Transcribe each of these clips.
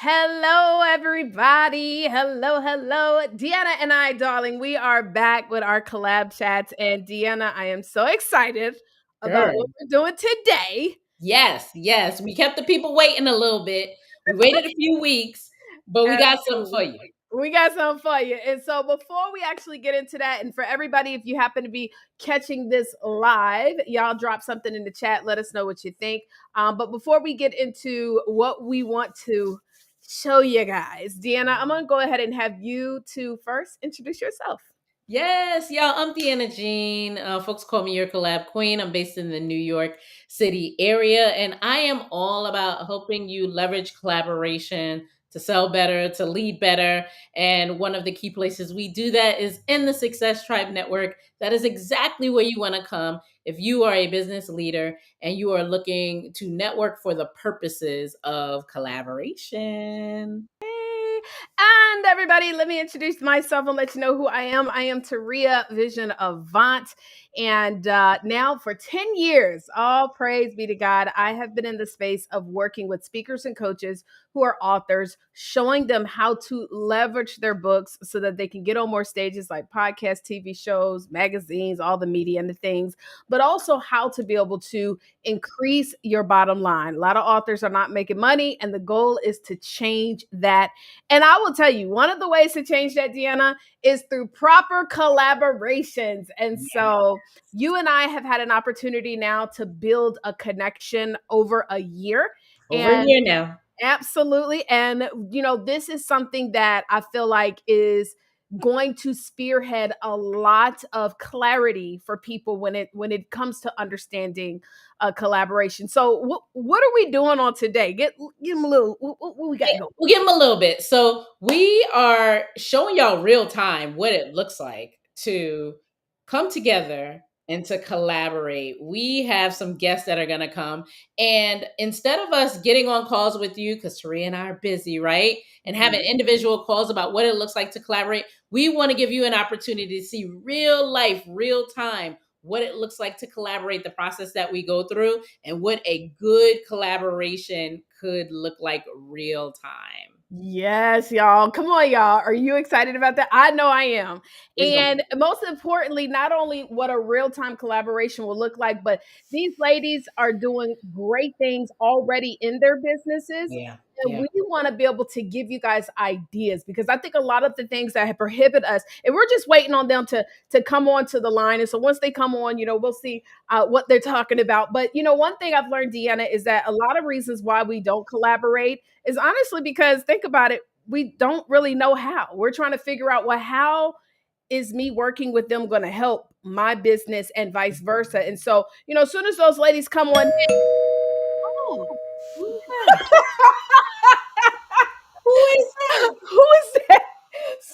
Hello, everybody. Hello, hello. Deanna and I, darling, we are back with our collab chats. And Deanna, I am so excited about what Good. we're doing today. Yes. We kept the people waiting a little bit. We waited a few weeks, but we got something for Absolutely. you. We got something for you. And so before we actually get into that, and for everybody, if you happen to be catching this live, y'all drop something in the chat. Let us know what you think. But before we get into what we want to show you guys, Deanna, I'm going to go ahead and have you to first introduce yourself. Yes, y'all. I'm Deana Jean. Folks call me your collab queen. I'm based in the New York City area, and I am all about helping you leverage collaboration to sell better, to lead better. And one of the key places we do that is in the Success Tribe Network. That is exactly where you want to come if you are a business leader and you are looking to network for the purposes of collaboration. And everybody, let me introduce myself and let you know who I am. I am Taurea Vision Avant. And now for 10 years, all praise be to God, I have been in the space of working with speakers and coaches who are authors, showing them how to leverage their books so that they can get on more stages like podcasts, TV shows, magazines, all the media and the things, but also how to be able to increase your bottom line. A lot of authors are not making money, and the goal is to change that. And I will tell you, one of the ways to change that, Deanna, is through proper collaborations. And so you and I have had an opportunity now to build a connection over a year. Over a And year now. absolutely. And, this is something that I feel like is going to spearhead a lot of clarity for people when it comes to understanding collaboration. So what are we doing on today? Give them a little, what we got going? We'll give them a little bit. So we are showing y'all real time what it looks like to come together and to collaborate. We have some guests that are going to come. And instead of us getting on calls with you, because Taurea and I are busy, right? And having individual calls about what it looks like to collaborate, we want to give you an opportunity to see real life, real time, what it looks like to collaborate, the process that we go through, and what a good collaboration could look like real time. Yes, y'all. Come on, y'all. Are you excited about that? I know I am. It's gonna And most importantly, not only what a real time collaboration will look like, but these ladies are doing great things already in their businesses. yeah, And yeah. we want to be able to give you guys ideas because I think a lot of the things that prohibit us, and we're just waiting on them to come on to the line. And so once they come on, we'll see what they're talking about. But one thing I've learned, Deanna, is that a lot of reasons why we don't collaborate is honestly because think about it, we don't really know how. We're trying to figure out, well, how is me working with them going to help my business and vice versa? And so, as soon as those ladies come on, oh, Who is that? Who is that? who is that?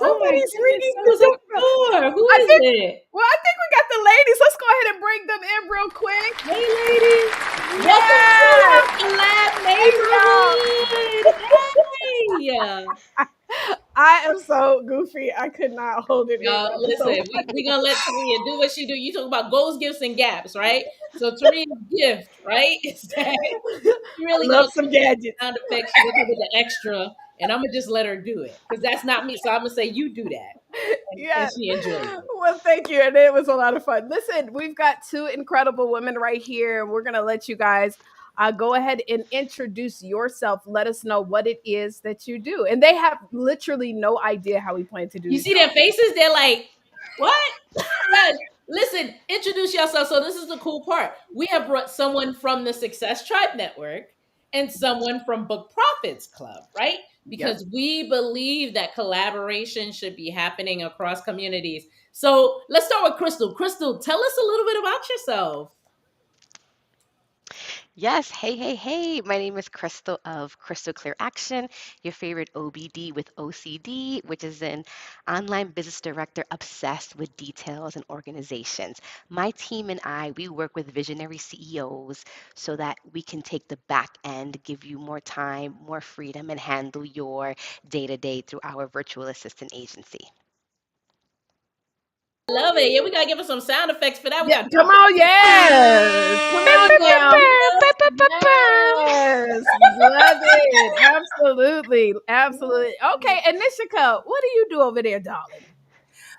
Oh my Somebody's goodness, ringing the someone's at the doorbell. door. Who I is think, it? well, I think we got the ladies. Let's go ahead and bring them in real quick. Hey, ladies. Welcome to Yes. our collab Hey, y'all. neighborhood. Hey. I am so goofy. I could not hold it in. Y'all, That was so listen, we funny. gonna let Taurea do what she do. You talk about goals, gifts, and gaps, right? So Taurea's gift, right, is that she I really love knows some gadgets. sound effects. She gonna do the extra, and I'm gonna just let her do it because that's not me. So I'm gonna say you do that, and Yes. she enjoys it. Well, thank you. And it was a lot of fun. Listen, we've got two incredible women right here. We're going to let you guys go ahead and introduce yourself. Let us know what it is that you do. And they have literally no idea how we plan to do You this. see their faces? They're like, "What?" Yes. Listen, introduce yourself. So this is the cool part. We have brought someone from the Success Tribe Network and someone from Book Profits Club, right? Yep. Because we believe that collaboration should be happening across communities. So let's start with Crystal. Crystal, tell us a little bit about yourself. Yes. Hey. My name is Crystal of Crystal Clear Action, your favorite OBD with OCD, which is an online business director obsessed with details and organizations. My team and I, we work with visionary CEOs so that we can take the back end, give you more time, more freedom, and handle your day to day through our virtual assistant agency. Love it. Yeah, we gotta give us some sound effects for that. We Yeah. got Come on. Yes. Come on now. Yes. Love it. Absolutely. Absolutely. Okay. And Nichica, what do you do over there, darling?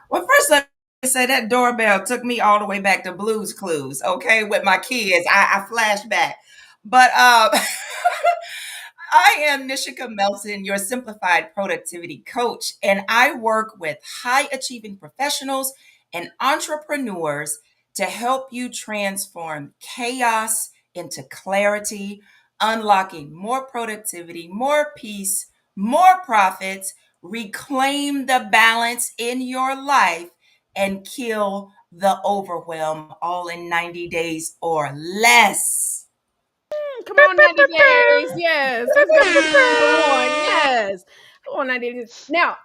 Well, first let me say that doorbell took me all the way back to Blue's Clues. Okay, with my kids, I flashed back, but I am Nichica Melton, your simplified productivity coach, and I work with high achieving professionals and entrepreneurs to help you transform chaos into clarity, unlocking more productivity, more peace, more profits, reclaim the balance in your life, and kill the overwhelm all in 90 days or less. Come on, 90 days. Yes. Let's go. Come on. Yes. Come on, 90 days. Now,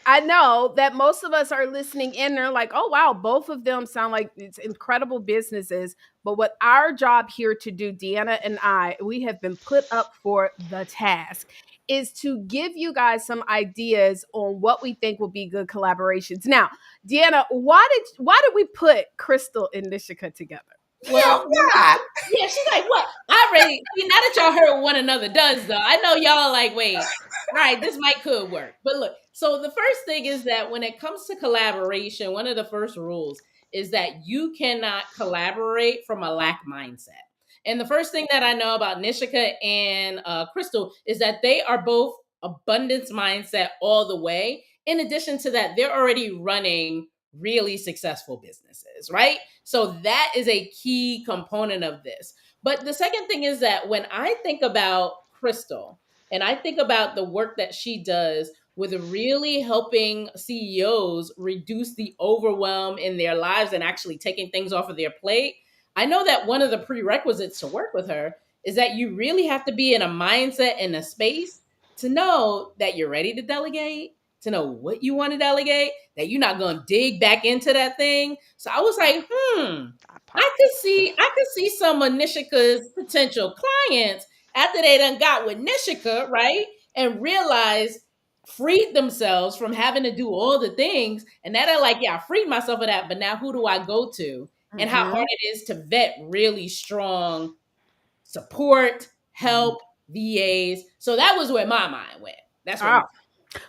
I know that most of us are listening in. They're like, oh, wow, both of them sound like it's incredible businesses. But what our job here to do, Deana and I, we have been put up for the task is to give you guys some ideas on what we think will be good collaborations. Now, Deana, why did we put Krystal and Nichica together? Well, God. Yeah, she's like, what? I already see now that y'all heard what one another does, though. I know y'all are like, wait, all right, this could work. But look, so the first thing is that when it comes to collaboration, one of the first rules is that you cannot collaborate from a lack mindset. And the first thing that I know about Nichica and Krystal is that they are both abundance mindset all the way. In addition to that, they're already running really successful businesses, right? So that is a key component of this. But the second thing is that when I think about Krystal and I think about the work that she does with really helping CEOs reduce the overwhelm in their lives and actually taking things off of their plate, I know that one of the prerequisites to work with her is that you really have to be in a mindset and a space to know that you're ready to delegate, to know what you want to delegate, that you're not going to dig back into that thing. So I was like, I could see some of Nichica's potential clients after they done got with Nichica, right? And realize freed themselves from having to do all the things. And now they're like, yeah, I freed myself of that, but now who do I go to? And how hard it is to vet really strong support, help, VAs. So that was where my mind went. That's where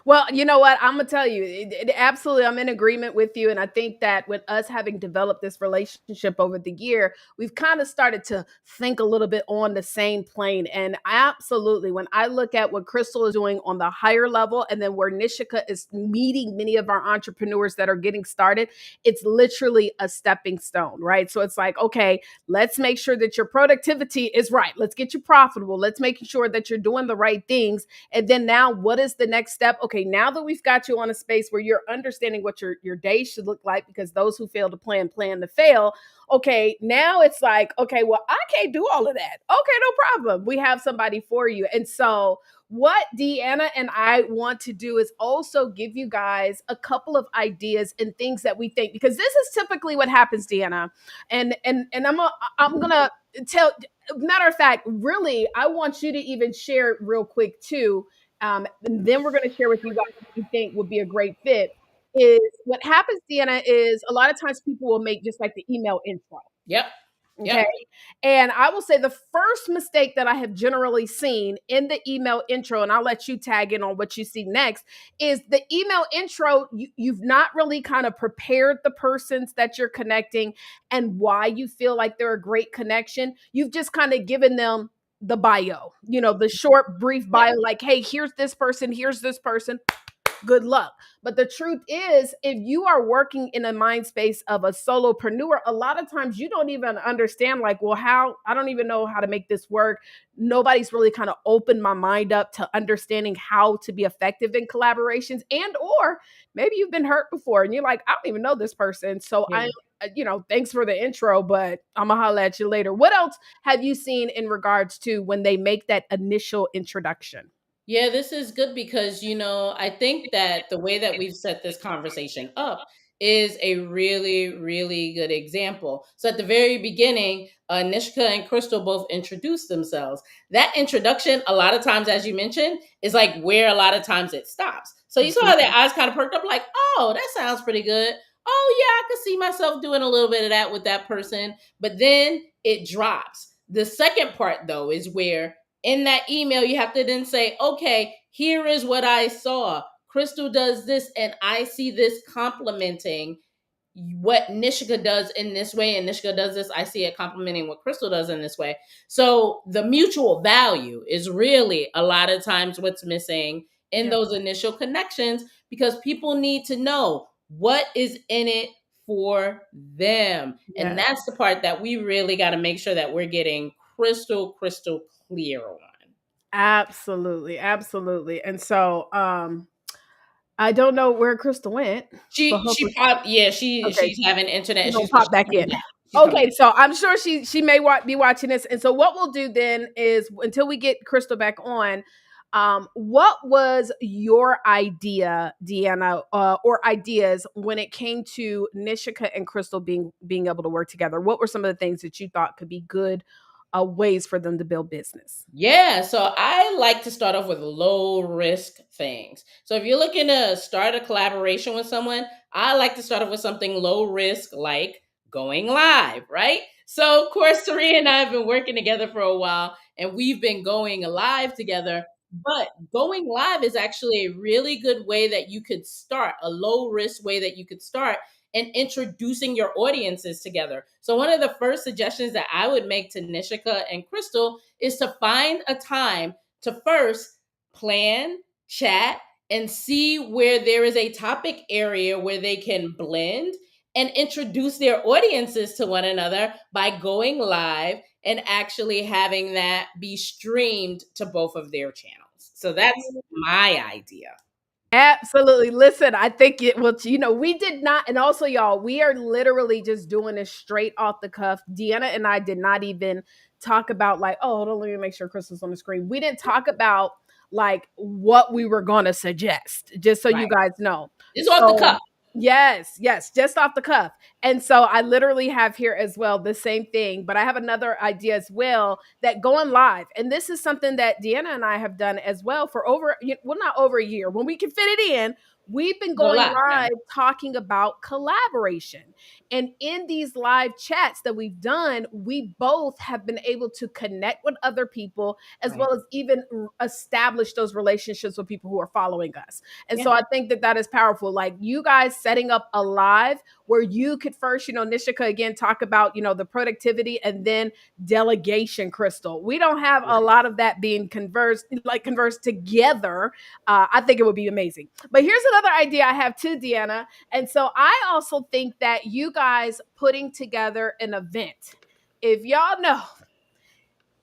Well, you know what? I'm gonna tell you, absolutely, I'm in agreement with you, and I think that with us having developed this relationship over the year, we've kind of started to think a little bit on the same plane. And absolutely, when I look at what Krystal is doing on the higher level, and then where Nichica is meeting many of our entrepreneurs that are getting started, it's literally a stepping stone, right? So it's like, okay, let's make sure that your productivity is right. Let's get you profitable. Let's make sure that you're doing the right things. And then now, what is the next step? Okay, now that we've got you on a space where you're understanding what your day should look like, because those who fail to plan to fail. Okay, now it's like, okay, well, I can't do all of that. Okay, no problem. We have somebody for you. And so what Deana and I want to do is also give you guys a couple of ideas and things that we think, because this is typically what happens, Deana. And I'm gonna tell, matter of fact, really, I want you to even share real quick too. And then we're going to share with you guys what we think would be a great fit. Is what happens, Deana, is a lot of times people will make just like the email intro. Yep. Okay. And I will say the first mistake that I have generally seen in the email intro, and I'll let you tag in on what you see next, is the email intro. You've not really kind of prepared the persons that you're connecting and why you feel like they're a great connection. You've just kind of given them the bio, the short, brief bio, like, hey, here's this person, good luck. But the truth is, if you are working in a mind space of a solopreneur, a lot of times you don't even understand, like, well, I don't even know how to make this work. Nobody's really kind of opened my mind up to understanding how to be effective in collaborations, and or maybe you've been hurt before and you're like, I don't even know this person. So thanks for the intro, but I'm gonna holler at you later. What else have you seen in regards to when they make that initial introduction? Yeah, this is good because, I think that the way that we've set this conversation up is a really, really good example. So at the very beginning, Nichica and Krystal both introduced themselves. That introduction, a lot of times, as you mentioned, is like where a lot of times it stops. So you saw how their eyes kind of perked up like, oh, that sounds pretty good. Oh, yeah, I could see myself doing a little bit of that with that person. But then it drops. The second part, though, is where in that email, you have to then say, okay, here is what I saw. Krystal does this, and I see this complementing what Nichica does in this way, and Nichica does this. I see it complementing what Krystal does in this way. So the mutual value is really a lot of times what's missing in those initial connections, because people need to know what is in it for them. And that's the part that we really got to make sure that we're getting crystal clear on. Absolutely, absolutely. And so I don't know where Krystal went. She popped. Yeah, Okay. she's having internet. She'll pop back in. Okay, so I'm sure she may be watching this. And so what we'll do then is, until we get Krystal back on, what was your idea, Deana, or ideas when it came to Nichica and Krystal being able to work together? What were some of the things that you thought could be good ways for them to build business? Yeah, so I like to start off with low risk things. So if you're looking to start a collaboration with someone, I like to start off with something low risk, like going live, right? So of course, Taurea and I have been working together for a while, and we've been going live together. But going live is actually a really good way that you could start, a low risk way that you could start and introducing your audiences together. So one of the first suggestions that I would make to Nichica and Krystal is to find a time to first plan, chat, and see where there is a topic area where they can blend and introduce their audiences to one another by going live and actually having that be streamed to both of their channels. So that's my idea. Absolutely. Listen, I think it will, we did not, and also y'all, we are literally just doing this straight off the cuff. Deana and I did not even talk about, like, oh, hold on, let me make sure Krystal's on the screen. We didn't talk about like what we were going to suggest, just so you guys know. It's off the cuff. Yes, just off the cuff. And so I literally have here as well the same thing, but I have another idea as well, that going live. And this is something that Deana and I have done as well for not over a year. When we can fit it in, we've been going live talking about collaboration. And in these live chats that we've done, we both have been able to connect with other people, as well as even establish those relationships with people who are following us. And so I think that is powerful. Like, you guys setting up a live where you could first, Nichica, again, talk about, the productivity, and then delegation, Krystal. We don't have a lot of that being conversed together. I think it would be amazing. But here's another idea I have too, Deana. And so I also think that you guys putting together an event. If y'all know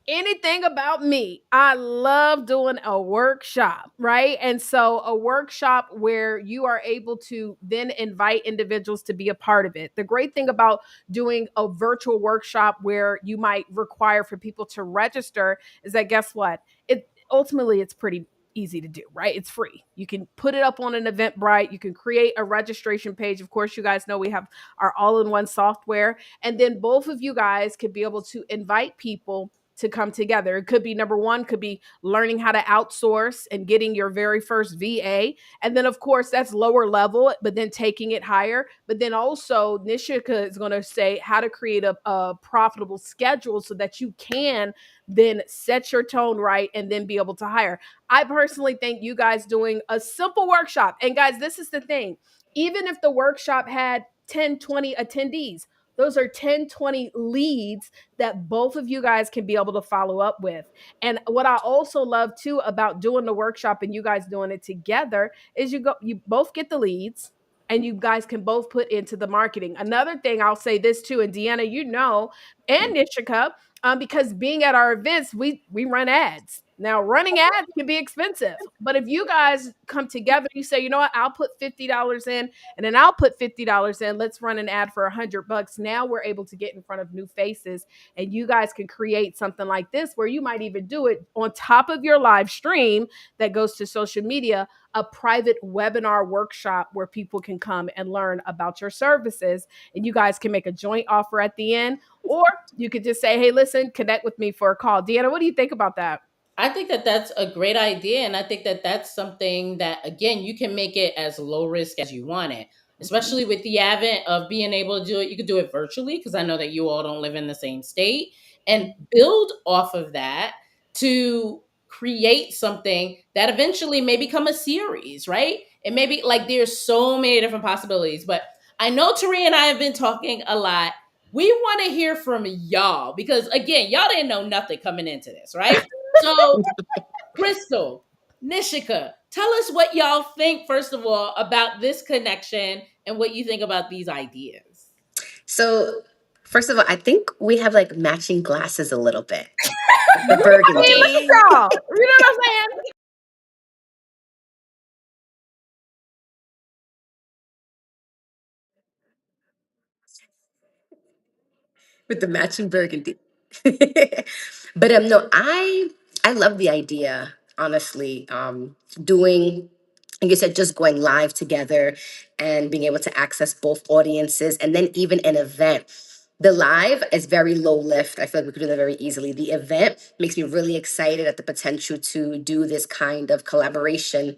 anything about me, I love doing a workshop, right? And so a workshop where you are able to then invite individuals to be a part of it. The great thing about doing a virtual workshop where you might require for people to register is that, guess what? It's pretty easy to do, right? It's free. You can put it up on an Eventbrite. You can create a registration page. Of course, you guys know we have our all-in-one software. And then both of you guys could be able to invite people to come together. It could be, number one, could be learning how to outsource and getting your very first VA. And then, of course, that's lower level, but then taking it higher. But then also, Nichica is going to say how to create a profitable schedule so that you can then set your tone right and then be able to hire. I personally think you guys doing a simple workshop. And guys, this is the thing. Even if the workshop had 10, 20 attendees, those are 10, 20 leads that both of you guys can be able to follow up with. And what I also love too about doing the workshop and you guys doing it together is you both get the leads and you guys can both put into the marketing. Another thing I'll say this too, and Deana, and Nichica, because being at our events, we run ads. Now, running ads can be expensive, but if you guys come together, you say, you know what, I'll put $50 in, and then I'll put $50 in. Let's run an ad for $100. Now we're able to get in front of new faces, and you guys can create something like this where you might even do it on top of your live stream that goes to social media, a private webinar workshop where people can come and learn about your services, and you guys can make a joint offer at the end, or you could just say, hey, listen, connect with me for a call. Deana, what do you think about that? I think that that's a great idea. And I think that that's something that, again, you can make it as low risk as you want it, especially with the advent of being able to do it. You could do it virtually, because I know that you all don't live in the same state, and build off of that to create something that eventually may become a series, right? It may be like there's so many different possibilities. But I know Taurea and I have been talking a lot. We want to hear from y'all because, again, y'all didn't know nothing coming into this, right? So, Krystal, Nichica, tell us what y'all think, first of all, about this connection and what you think about these ideas. So, first of all, I think we have like matching glasses a little bit. The burgundy. Hey, look at y'all. You know what I'm saying? With the matching burgundy. But no, I love the idea, honestly. Doing, like you said, just going live together and being able to access both audiences, and then even an event. The live is very low lift. I feel like we could do that very easily. The event makes me really excited at the potential to do this kind of collaboration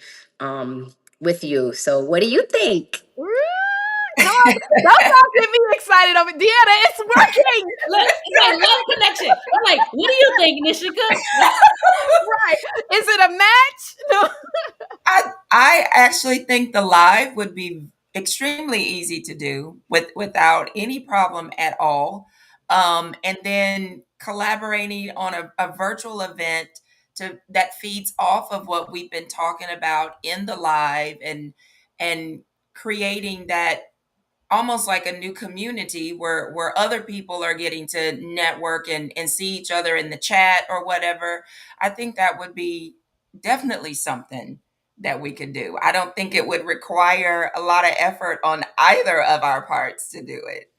with you. So, what do you think? Come on, don't get me excited over Deana. It's working. Look, it's like love connection. I'm like, what do you think, Nichica? Right. Is it a match? No. I actually think the live would be extremely easy to do without any problem at all. And then collaborating on a virtual event that feeds off of what we've been talking about in the live, and creating that almost like a new community where other people are getting to network and see each other in the chat or whatever. I think that would be definitely something that we could do. I don't think it would require a lot of effort on either of our parts to do it.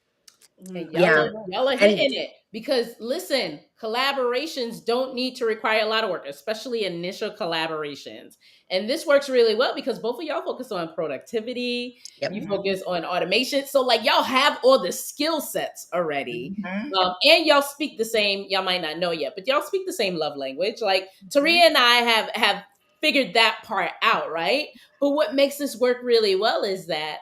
And Yeah. y'all are hitting it because listen, collaborations don't need to require a lot of work, especially initial collaborations. And this works really well because both of y'all focus on productivity, Yep. you focus on automation. So like y'all have all the skill sets already. Mhm. And y'all speak the same, y'all might not know yet, but y'all speak the same love language. Like Taurea and I have figured that part out, right? But what makes this work really well is that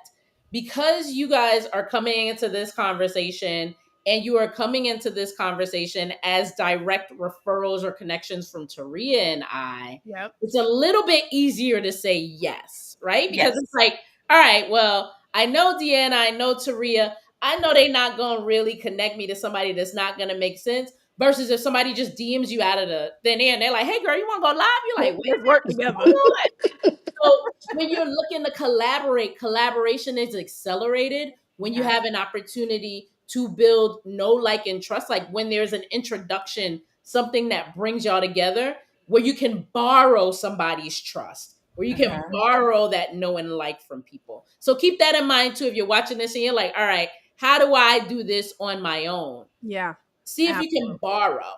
because you guys are coming into this conversation and you are coming into this conversation as direct referrals or connections from Taurea and I, Yep. it's a little bit easier to say yes, right? Because Yes. it's like, all right, well, I know Deana, I know Taurea, I know they're not going to really connect me to somebody that's not going to make sense. Versus if somebody just DMs you out of the thin air and they're like, hey, girl, you want to go live? You're like, wait, Let's work what's together. going on? So when you're looking to collaborate, collaboration is accelerated when you have an opportunity to build know, like, and trust. Like when there's an introduction, something that brings y'all together, where you can borrow somebody's trust, where you can borrow that know and like from people. So keep that in mind too. If you're watching this and you're like, all right, how do I do this on my own? Yeah. See if you can borrow.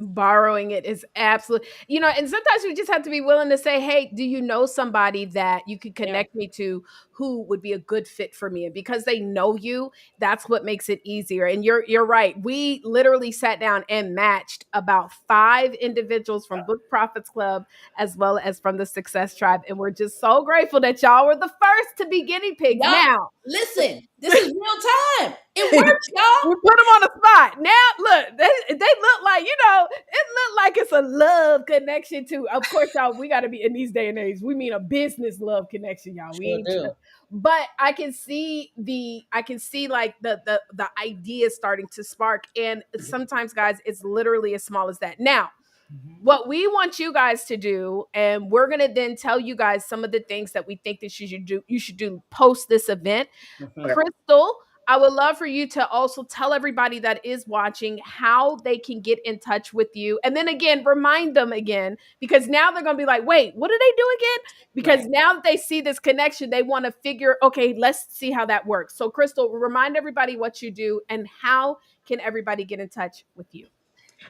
Borrowing it is absolutely, and sometimes we just have to be willing to say, hey, do you know somebody that you could connect me to who would be a good fit for me? And because they know you, that's what makes it easier. And you're right. We literally sat down and matched about 5 individuals from Book Profits Club as well as from the Success Tribe. And we're just so grateful that y'all were the first to be guinea pigs. Y'all, now, listen, this is real time. It works, y'all. we put them on the spot. Now, look, they look like, it look like it's a love connection too. Of course, y'all, we got to be in these day and age. We mean a business love connection, y'all. We ain't do. But I can see like the ideas starting to spark. And sometimes, guys, it's literally as small as that. Now, what we want you guys to do, and we're gonna then tell you guys some of the things that we think that you should do post this event. Krystal, I would love for you to also tell everybody that is watching how they can get in touch with you. And then again, remind them again, because now they're going to be like, wait, what do they do again? Because now that they see this connection, they want to figure, okay, let's see how that works. So Krystal, remind everybody what you do and how can everybody get in touch with you?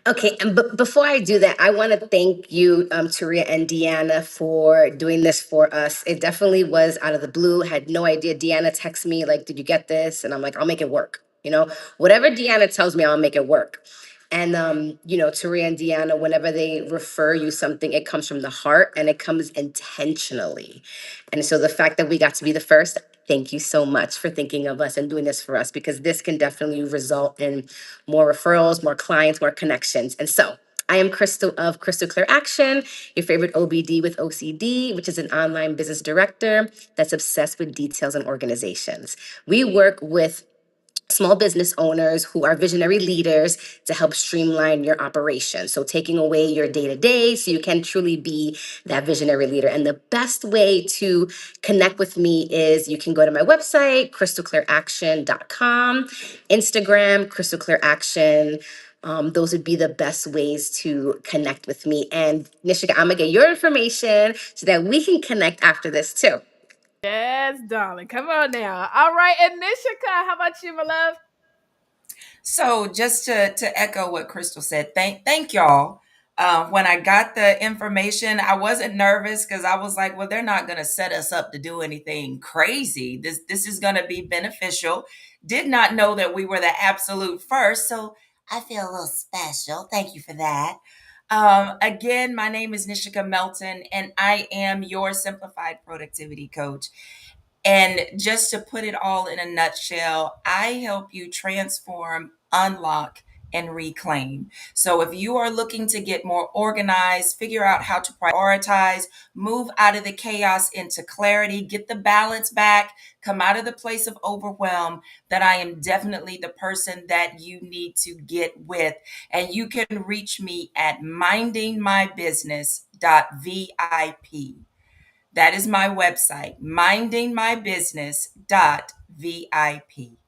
Okay, and before I do that, I want to thank you, Taurea and Deana, for doing this for us. It definitely was out of the blue. Had no idea. Deana texted me like, "Did you get this?" And I'm like, "I'll make it work." Whatever Deana tells me, I'll make it work. And Taurea and Deana, whenever they refer you something, it comes from the heart and it comes intentionally. And so the fact that we got to be the first, thank you so much for thinking of us and doing this for us, because this can definitely result in more referrals, more clients, more connections. And so I am Crystal of Crystal Clear Action, your favorite OBD with OCD, which is an online business director that's obsessed with details and organizations. We work with small business owners who are visionary leaders to help streamline your operation. So taking away your day to day so you can truly be that visionary leader. And the best way to connect with me is you can go to my website, crystalclearaction.com, Instagram, Crystal Clear Action. Those would be the best ways to connect with me. And Nichica, I'm gonna get your information so that we can connect after this too. Yes, darling. Come on now. All right. And Nichica, how about you, my love? So just to echo what Crystal said, thank y'all. When I got the information, I wasn't nervous because I was like, well, they're not going to set us up to do anything crazy. This is going to be beneficial. Did not know that we were the absolute first, so I feel a little special. Thank you for that. Again, my name is Nichica Melton, and I am your simplified productivity coach. And just to put it all in a nutshell, I help you transform, unlock, and reclaim. So if you are looking to get more organized, figure out how to prioritize, move out of the chaos into clarity, get the balance back, come out of the place of overwhelm, that I am definitely the person that you need to get with. And you can reach me at mindingmybusiness.vip. That is my website, mindingmybusiness.vip.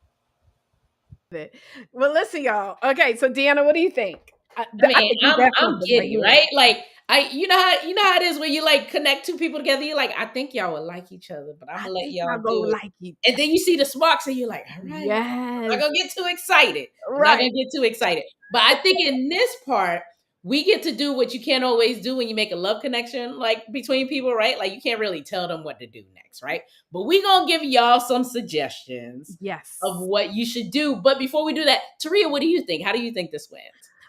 Well, listen, y'all. Okay, so Deanna, what do you think? I mean, think we definitely I'm can bring giddy, you in. right? Like you know how it is when you like connect two people together. You're like, I think y'all would like each other, but I'm I gonna let think y'all y'all do gonna it. like you. And then you see the sparks, and you're like, all right, I'm not Yes. gonna get too excited. I'm not Right. gonna get too excited. But I think in this part, we get to do what you can't always do when you make a love connection, like between people, right? Like you can't really tell them what to do next, right? But we gonna give y'all some suggestions Yes. of what you should do. But before we do that, Taurea, what do you think? How do you think this went?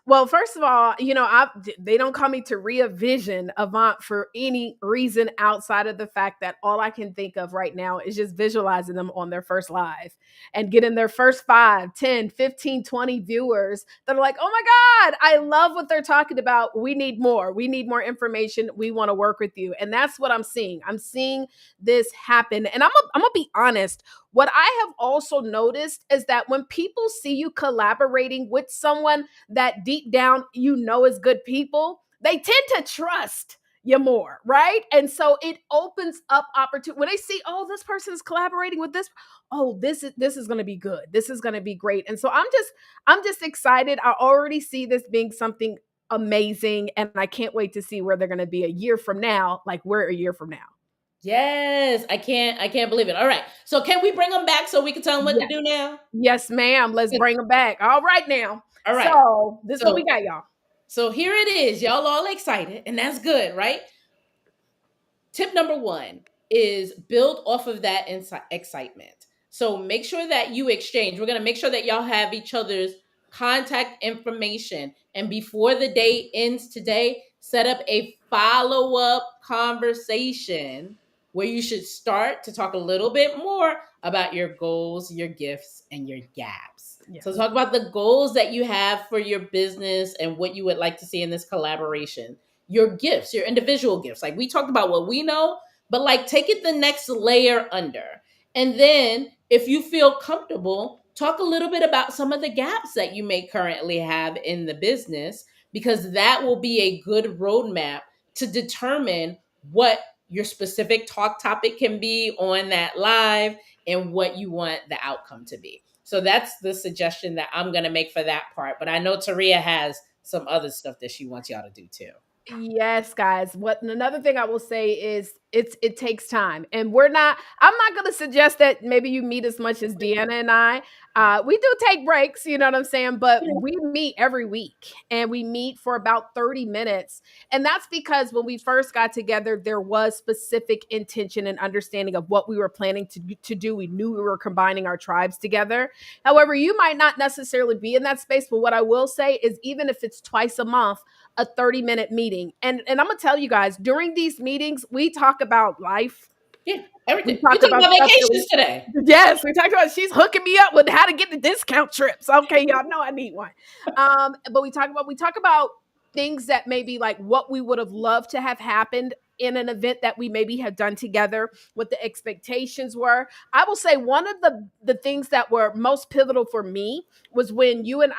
Well, first of all, they don't call me Taurea Vision Avant for any reason outside of the fact that all I can think of right now is just visualizing them on their first live and getting their first 5, 10, 15, 20 viewers that are like, oh my God, I love what they're talking about. We need more. We need more information. We want to work with you. And that's what I'm seeing. I'm seeing this happen. And I'm going to be honest. What I have also noticed is that when people see you collaborating with someone that deep down you know is good people, they tend to trust you more, right? And so it opens up opportunity when they see, oh, this person is collaborating with this. Oh, this is going to be good. This is going to be great. And so I'm just excited. I already see this being something amazing, and I can't wait to see where they're going to be a year from now. Like we're a year from now. Yes, I can't believe it. All right. So can we bring them back so we can tell them what to Yes. do now? Yes, ma'am. Let's bring them back. All right now. All right. So this is what we So got, y'all. so here it is. Y'all all excited, and that's good, right? Tip number 1 is build off of that excitement. So make sure that you exchange. We're going to make sure that y'all have each other's contact information. And before the day ends today, set up a follow-up conversation where you should start to talk a little bit more about your goals, your gifts, and your gaps. Yes. So talk about the goals that you have for your business and what you would like to see in this collaboration, your gifts, your individual gifts. Like we talked about what we know, but like take it the next layer under. And then if you feel comfortable, talk a little bit about some of the gaps that you may currently have in the business, because that will be a good roadmap to determine what your specific talk topic can be on that live and what you want the outcome to be. So that's the suggestion that I'm going to make for that part. But I know Taurea has some other stuff that she wants y'all to do too. Yes, guys. What another thing I will say is it takes time. And I'm not gonna suggest that maybe you meet as much as Deanna and I. We do take breaks, you know what I'm saying? But we meet every week and we meet for about 30 minutes. And that's because when we first got together, there was specific intention and understanding of what we were planning to do. We knew we were combining our tribes together. However, you might not necessarily be in that space, but what I will say is even if it's twice a month, a 30-minute meeting. And I'm gonna tell you guys, during these meetings, we talk about life. Yeah, everything. We We talk talked about about stuff vacations today. yes, we talked about she's hooking me up with how to get the discount trips. Okay, y'all know I need one. But we talk about things that maybe like what we would have loved to have happened in an event that we maybe had done together, what the expectations were. I will say one of the things that were most pivotal for me was when you and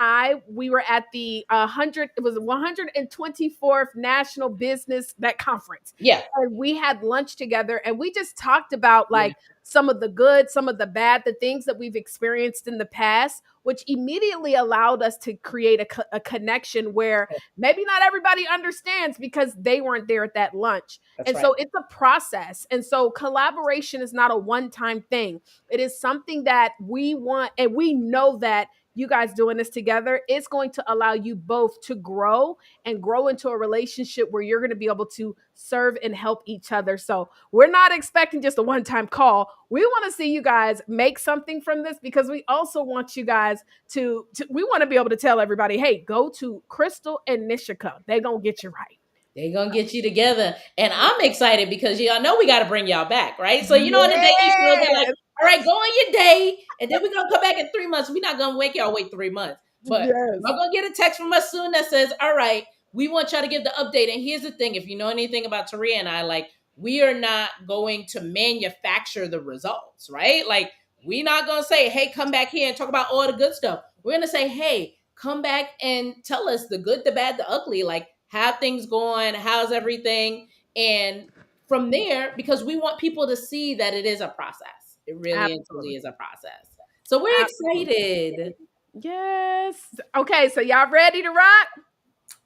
we were at the 124th National Business that conference. Yeah. And we had lunch together and we just talked about like Yeah. some of the good, some of the bad, the things that we've experienced in the past, which immediately allowed us to create a connection where maybe not everybody understands because they weren't there at that lunch. That's And right. so it's a process. And so collaboration is not a one-time thing. It is something that we want, and we know that you guys doing this together, it's going to allow you both to grow and grow into a relationship where you're going to be able to serve and help each other. So we're not expecting just a one-time call. We want to see you guys make something from this because we also want you guys to we want to be able to tell everybody, hey, go to Krystal and Nichica. They're going to get you right. They're going to get you together. And I'm excited because y'all know we got to bring y'all back, right? So, you know, on the day you show, they're like, all right, go on your day. And then we're going to come back in 3 months. We're not going to make y'all wait 3 months. But Yes. I'm going to get a text from us soon that says, all right, we want y'all to give the update. And here's the thing. If you know anything about Taurea and I, like, we are not going to manufacture the results, right? Like, we're not going to say, hey, come back here and talk about all the good stuff. We're going to say, hey, come back and tell us the good, the bad, the ugly. Like, how things going? How's everything? And from there, because we want people to see that it is a process. It really and truly is a process. So we're excited. Yes. Okay, so y'all ready to rock?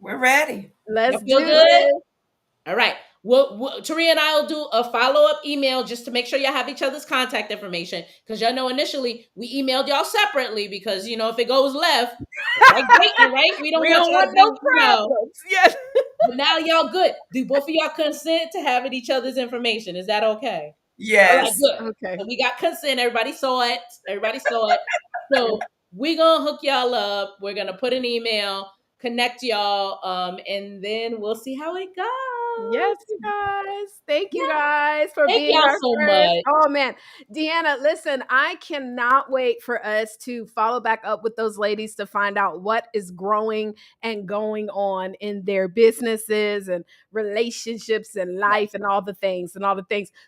We're ready. Let's feel do good? this. All right. Well, Taurea and I will do a follow-up email just to make sure y'all have each other's contact information. Because y'all know initially we emailed y'all separately because, you know, if it goes left, like dating, right? We don't want no y'all problems. Yes. But now y'all good. Do both of y'all consent to having each other's information? Is that okay? Yes. All right, good. Okay. So we got consent. Everybody saw it. So we're going to hook y'all up. We're going to put an email, connect y'all, and then we'll see how it goes. Yes, you guys. Thank you guys for Thank being y'all our so first. much. Oh man, Deana, listen, I cannot wait for us to follow back up with those ladies to find out what is growing and going on in their businesses and relationships and life and all the things.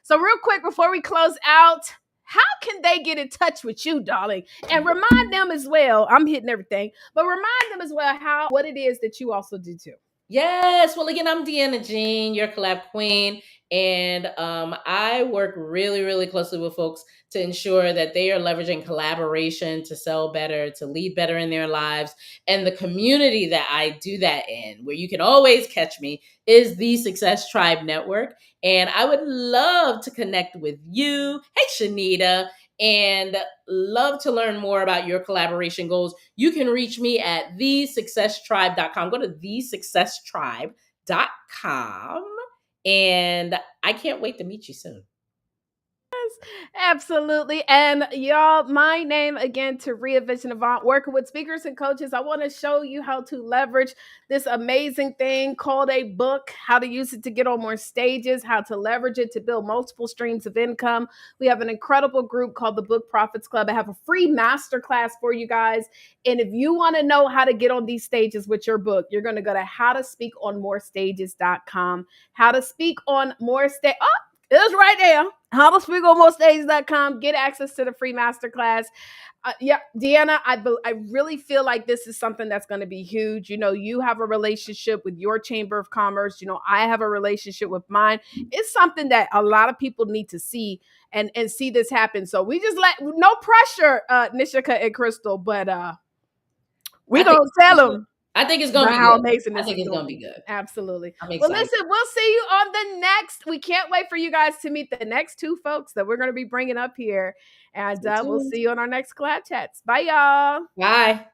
So real quick before we close out, how can they get in touch with you, darling? And remind them as well. I'm hitting everything, but remind them as well what it is that you also do too. Yes. Well, again, I'm Deana Jean, your collab queen. And I work really, really closely with folks to ensure that they are leveraging collaboration to sell better, to lead better in their lives. And the community that I do that in, where you can always catch me, is the Success Tribe Network. And I would love to connect with you. Hey, Shanita. And love to learn more about your collaboration goals. You can reach me at thesuccesstribe.com. Go to thesuccesstribe.com. And I can't wait to meet you soon. Absolutely. And y'all, my name again, Taurea Vision Avant, working with speakers and coaches. I want to show you how to leverage this amazing thing called a book, how to use it to get on more stages, how to leverage it to build multiple streams of income. We have an incredible group called the Book Profits Club. I have a free masterclass for you guys. And if you want to know how to get on these stages with your book, you're going to go to howtospeakonmorestages.com. How to speak on more stage. Oh, it's right there. Howtospeakonmorestages.com. Get access to the free masterclass. Yeah, Deana, I really feel like this is something that's going to be huge. You know, you have a relationship with your Chamber of Commerce. You know, I have a relationship with mine. It's something that a lot of people need to see and see this happen. So we just no pressure, Nichica and Krystal, but we're going to tell them. I think it's going to be how good. amazing this I think is it's going to be good. Absolutely. I'm Well, excited. listen, we'll see you on the next. We can't wait for you guys to meet the next two folks that we're going to be bringing up here. And we'll see you on our next Collab Chats. Bye, y'all. Bye.